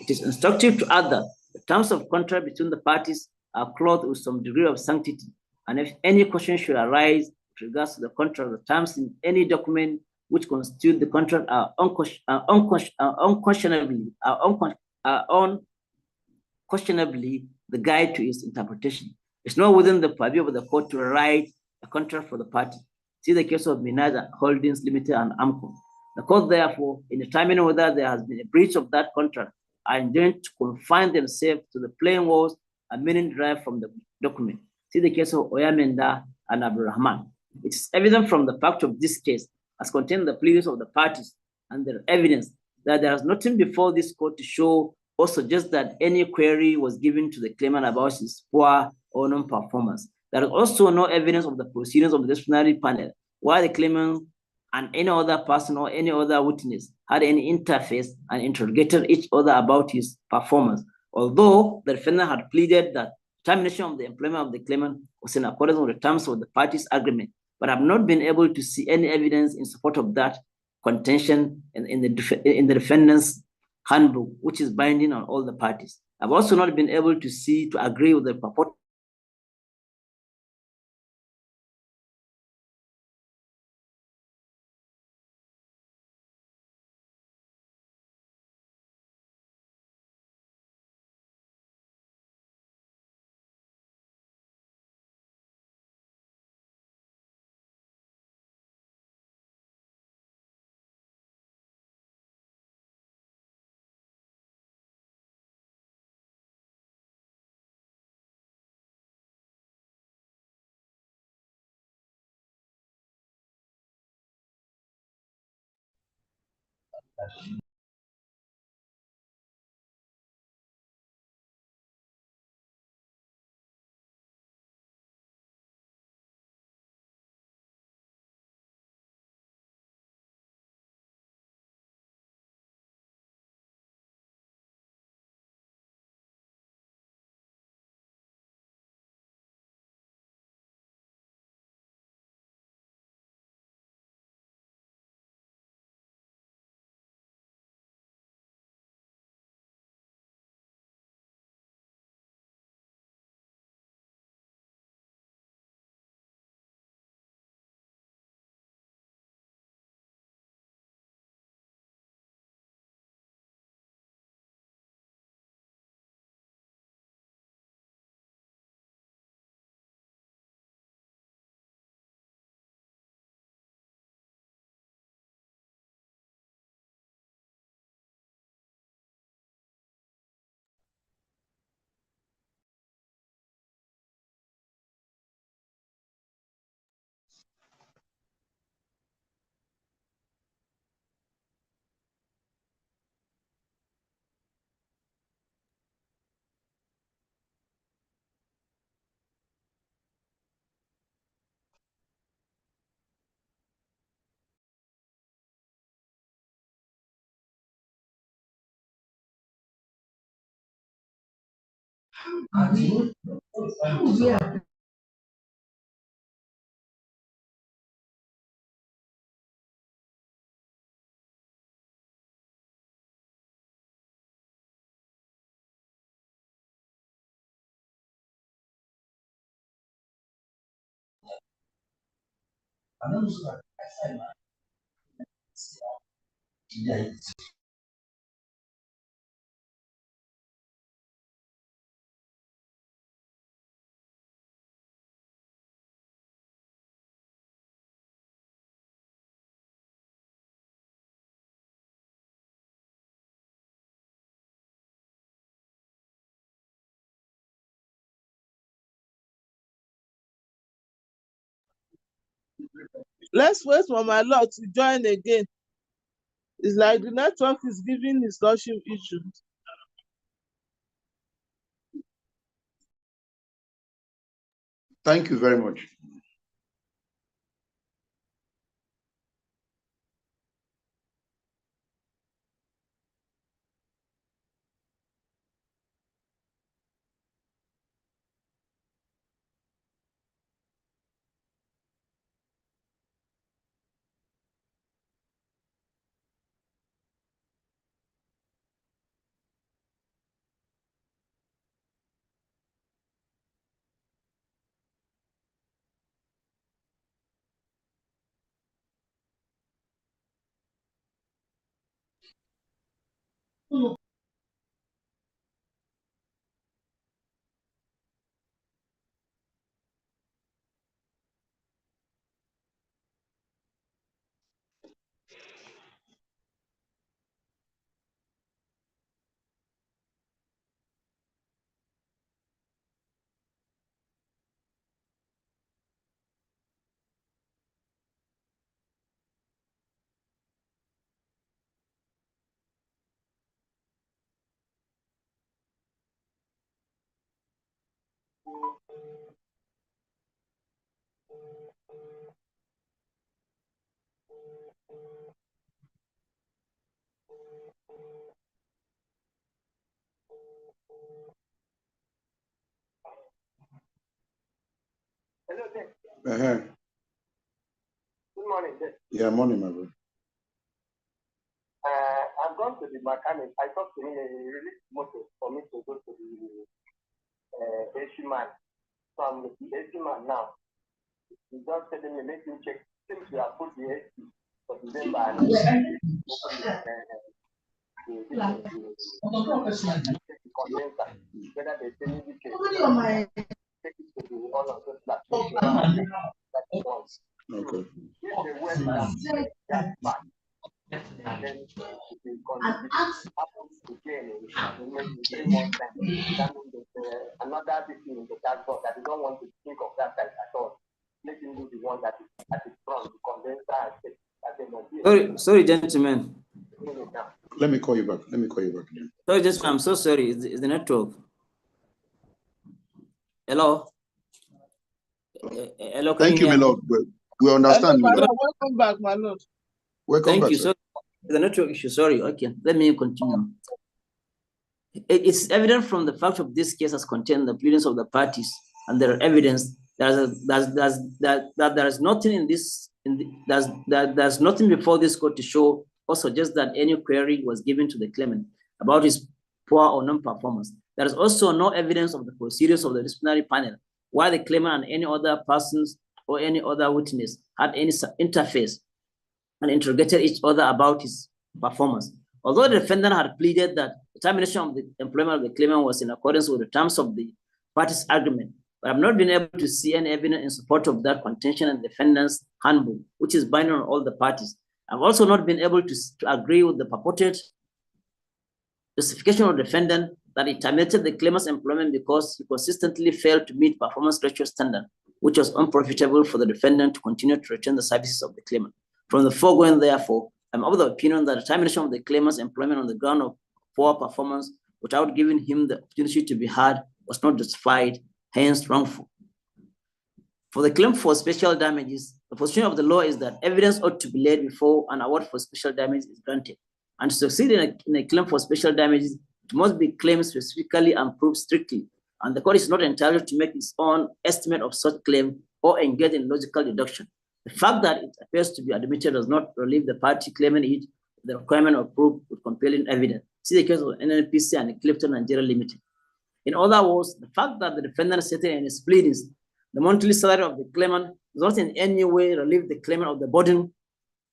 It is instructive to add that the terms of contract between the parties are clothed with some degree of sanctity, and if any question should arise with regards to the contract, the terms in any document which constitute the contract are unquestionably the guide to its interpretation. It's not within the purview of the court to write a contract for the party. See the case of Minaj Holdings Limited and AMCO. The court, therefore, in determining whether there has been a breach of that contract, are enjoined to confine themselves to the plain words and meaning derived from the document. See the case of Oyamenda and Abdurrahman. It is evident from the fact of this case, as contained in the pleadings of the parties and their evidence, that there is nothing before this court to show or suggest that any query was given to the claimant about his poor or non-performance. There is also no evidence of the proceedings of the disciplinary panel, where the claimant and any other person or any other witness had any interface and interrogated each other about his performance, although the defendant had pleaded that termination of the employment of the claimant was in accordance with the terms of the parties' agreement, but have not been able to see any evidence in support of that contention in the defendant's handbook, which is binding on all the parties. I've also not been able to agree with the purport Let's wait for my lord to join again. It's like the network is giving his lordship issues. Thank you very much. Hello, Dave. Good morning, Dave. Yeah, morning, my brother. I've gone to the mechanic. I talked to him and he released motor for me to go to the AC man. So I'm with the AC man now. He just telling me, make me check. Since we have put the AC for December and the condenser, whether there's any leakage, take it to the all of those flat. Okay. If they went down, that's back. And then if the condition happens again in maybe 3 months time, that means there's another thing in the dashboard that you don't want to think of that side at all. Let him do the one that is at the front, the condenser. Sorry, gentlemen. Let me call you back. Let me call you back again. Sorry, I'm so sorry. It's the network. Hello? Hello, can Thank you, my lord. We understand, my lord. Welcome back, my lord. Welcome Thank back, you. sir. So the network issue, sorry. Okay, let me continue. It's evident from the fact of this case as contained the pleadings of the parties and their evidence that there is nothing in this, there's nothing before this court to show or suggest that any query was given to the claimant about his poor or non-performance. There is also no evidence of the procedures of the disciplinary panel, while the claimant and any other persons or any other witness had any interface and interrogated each other about his performance. Although the defendant had pleaded that the termination of the employment of the claimant was in accordance with the terms of the parties' agreement, but I've not been able to see any evidence in support of that contention in the defendant's handbook, which is binding on all the parties. I've also not been able to agree with the purported justification of the defendant that he terminated the claimant's employment because he consistently failed to meet performance ratio standard, which was unprofitable for the defendant to continue to retain the services of the claimant. From the foregoing, therefore, I'm of the opinion that the termination of the claimant's employment on the ground of poor performance without giving him the opportunity to be heard was not justified, hence wrongful. For the claim for special damages, the position of the law is that evidence ought to be laid before an award for special damages is granted. And to succeed in a claim for special damages, it must be claimed specifically and proved strictly. And the court is not entitled to make its own estimate of such claim or engage in logical deduction. The fact that it appears to be admitted does not relieve the party claiming it of the requirement of proof with compelling evidence. See the case of NNPC and Clifton Nigeria Limited. In other words, the fact that the defendant stated in his pleadings the monthly salary of the claimant does not in any way relieve the claimant of the burden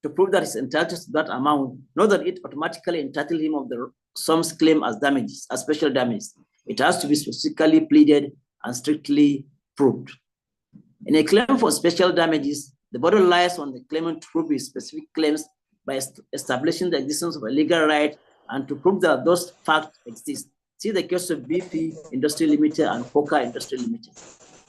to prove that he's entitled to that amount, nor that it automatically entitled him of the sums claimed as damages, as special damages. It has to be specifically pleaded and strictly proved. In a claim for special damages, the burden lies on the claimant to prove his specific claims by establishing the existence of a legal right and to prove that those facts exist. See the case of BP Industry Limited and Coca Industry Limited.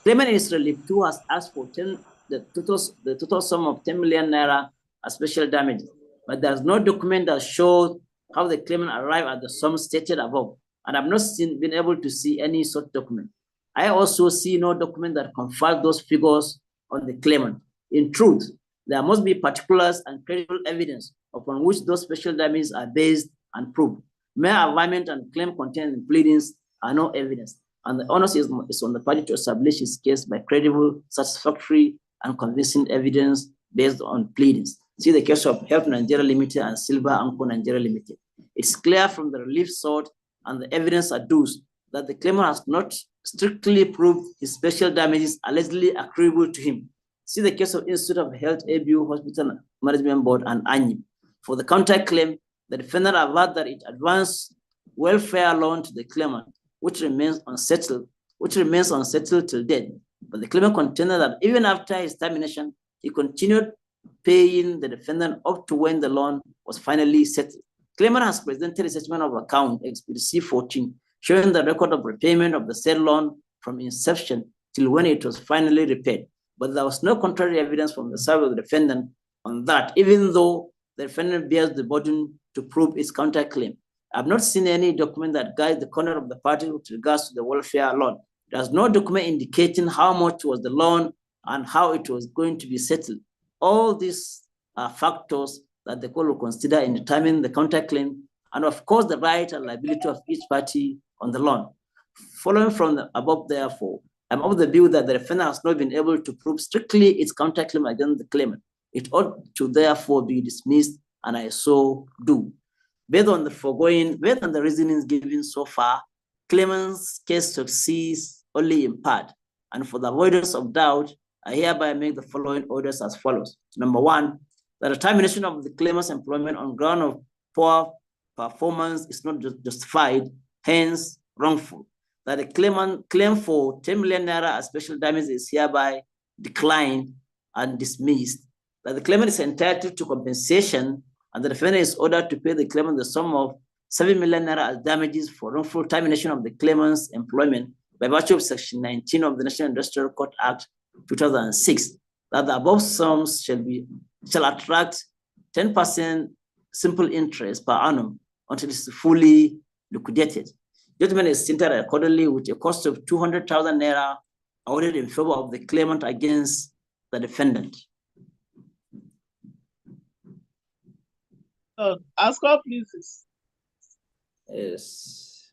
Claimant in his relief 2 has asked for the total sum of 10 million naira as special damages, but there's no document that shows how the claimant arrived at the sum stated above, and I've not been able to see any such document. I also see no document that confirms those figures on the claimant. In truth, there must be particulars and credible evidence upon which those special damages are based and proved. Mere alignment and claim contained in pleadings are no evidence, and the onus is on the party to establish his case by credible, satisfactory, and convincing evidence based on pleadings. See the case of Health Nigeria Limited and Silver Anko Nigeria Limited. It's clear from the relief sought and the evidence adduced that the claimant has not strictly proved his special damages allegedly accruable to him. See the case of Institute of Health ABU Hospital Management Board and ANI. For the counterclaim, the defendant averred that it advanced welfare loan to the claimant, which remains unsettled till death. But the claimant contended that even after his termination, he continued paying the defendant up to when the loan was finally settled. Claimant has presented a statement of account, Expedition C14, showing the record of repayment of the said loan from inception till when it was finally repaid. But there was no contrary evidence from the side of the defendant on that, even though the defendant bears the burden to prove its counterclaim. I've not seen any document that guides the conduct of the party with regards to the welfare loan. There's no document indicating how much was the loan and how it was going to be settled. All these are factors that the court will consider in determining the counterclaim and, of course, the right and liability of each party on the loan. Following from the above, therefore, I'm of the view that the defendant has not been able to prove strictly its counterclaim against the claimant. It ought to therefore be dismissed, and I so do. Based on the foregoing, based on the reasonings given so far, claimant's case succeeds only in part. And for the avoidance of doubt, I hereby make the following orders as follows. Number one, that the termination of the claimant's employment on ground of poor performance is not justified, hence wrongful. That the claimant claim for 10 million naira as special damage is hereby declined and dismissed. That the claimant is entitled to compensation and the defendant is ordered to pay the claimant the sum of 7 million naira as damages for wrongful termination of the claimant's employment by virtue of Section 19 of the National Industrial Court Act 2006. That the above sums shall attract 10% simple interest per annum until it's fully liquidated. Judgment is entered accordingly with a cost of 200,000 naira awarded in favor of the claimant against the defendant. Ask her, please. Yes.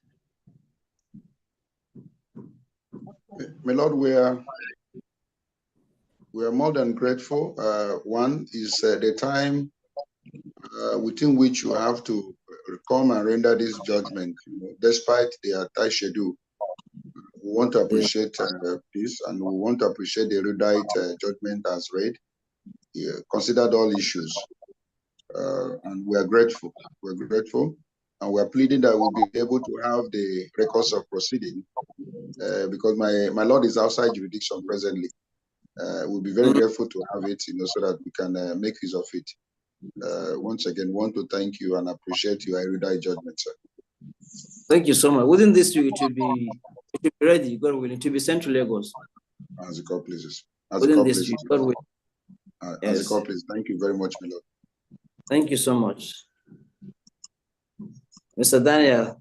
My Lord, we are more than grateful. One is the time within which you have to come and render this judgment, despite the tight schedule. We want to appreciate this, and we want to appreciate the erudite judgment as read. Considered all issues, and we are grateful. We're grateful, and we are pleading that we'll be able to have the records of proceeding, because my Lord is outside jurisdiction presently. We'll be very grateful to have it, so that we can make use of it. Once again, want to thank you and appreciate your erudite judgment, sir. Thank you so much. Within this week, it will be ready. God willing, to be sent to Lagos. As the court pleases. Within this week, God willing. As the court pleases. Thank you very much, my Lord. Thank you so much. Mr. Daniel.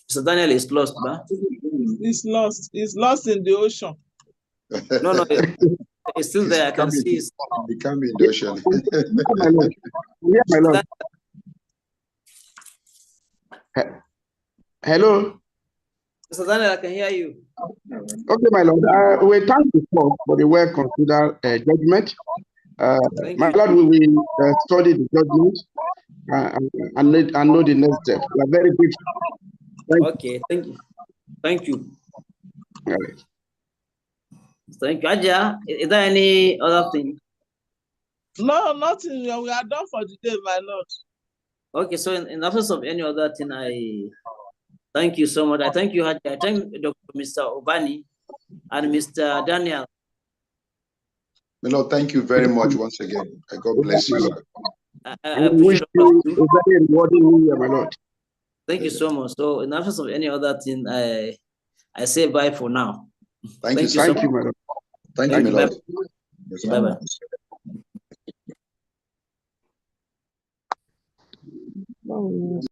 Mr. Daniel is lost, huh? He's lost. He's lost in the ocean. No, it's still there. I can see. He can be in the ocean. Yeah, my Lord. Hello. Mr. Daniel, I can hear you. Okay, my Lord. We thank the court for the well-considered judgment. My Lord, we will study the judgment and know the next step. We are very grateful. Okay, thank you. Thank you. All right. Thank you. Aja, is there any other thing? No, nothing. We are done for the day, my Lord. Okay, so in the absence of any other thing, I thank you so much. I thank you, Haji. I thank Dr. Mr. Obani and Mr. Daniel. My Lord, thank you very much once again. God bless you, sir. I appreciate you. A very rewarding year, my Lord. Thank you so much. So in the absence of any other thing, I say bye for now. Thank you, Thank you, my Lord. Thank you, my Lord. Bye-bye.